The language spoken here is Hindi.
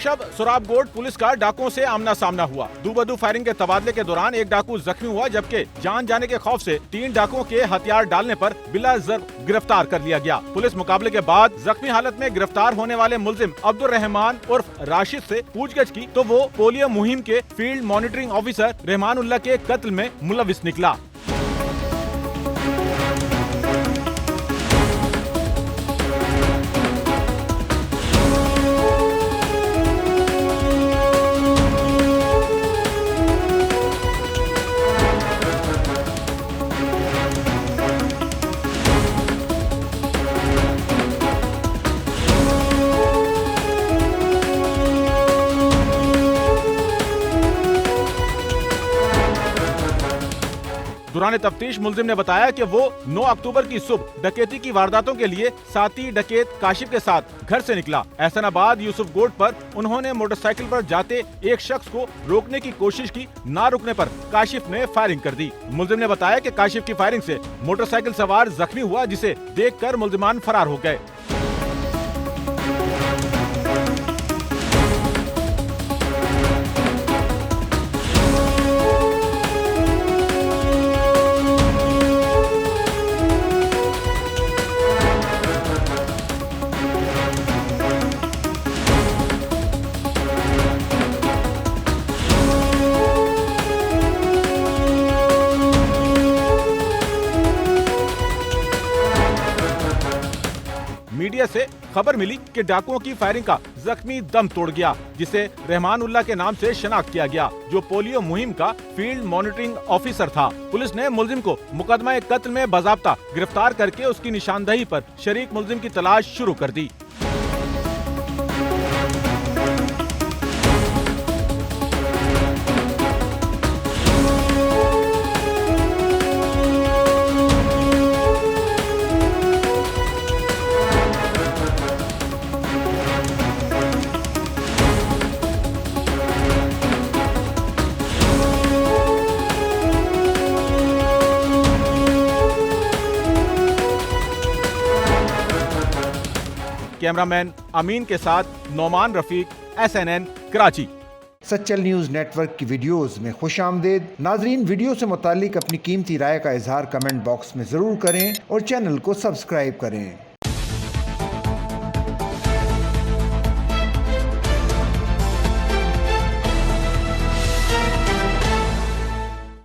शब सोराबकोट पुलिस का डाकुओं से आमना सामना हुआ। दो-बदू फायरिंग के तबादले के दौरान एक डाकू जख्मी हुआ, जबकि जान जाने के खौफ से 3 डाकुओं के हथियार डालने पर बिला जर्ब गिरफ्तार कर लिया गया। पुलिस मुकाबले के बाद जख्मी हालत में गिरफ्तार होने वाले मुलजिम अब्दुल रहमान उर्फ राशिद से पूछगछ की तो वो पोलियो मुहिम के फील्ड मॉनिटरिंग ऑफिसर रहमानुल्लाह के कत्ल में मुलविस निकला। दौरान तफ्तीश मुलजिम ने बताया कि वो 9 अक्टूबर की सुबह डकैती की वारदातों के लिए साथी डकैत काशिफ के साथ घर से निकला। एहसनाबाद यूसुफगोट पर उन्होंने मोटरसाइकिल पर जाते एक शख्स को रोकने की कोशिश की। ना रुकने पर काशिफ ने फायरिंग कर दी। मुलजिम ने बताया कि काशिफ की फायरिंग से मोटरसाइकिल सवार जख्मी हुआ, जिसे देखकर मुलजिमान फरार हो गए। मीडिया से खबर मिली कि डाकुओं की फायरिंग का जख्मी दम तोड़ गया, जिसे रहमानुल्लाह के नाम से शनाख्त किया गया, जो पोलियो मुहिम का फील्ड मॉनिटरिंग ऑफिसर था। पुलिस ने मुलजिम को मुकदमा कत्ल में बाज़ाब्ता गिरफ्तार करके उसकी निशानदही पर शरीक मुलजिम की तलाश शुरू कर दी। कैमरामैन अमीन के साथ Nauman Rafiq, SNN Karachi. Sachal News Network की वीडियोस में खुशामदीद। नाजरीन, वीडियो से मुतालिक अपनी कीमती राय का इजहार कमेंट बॉक्स में ज़रूर करें और चैनल को सब्सक्राइब करें।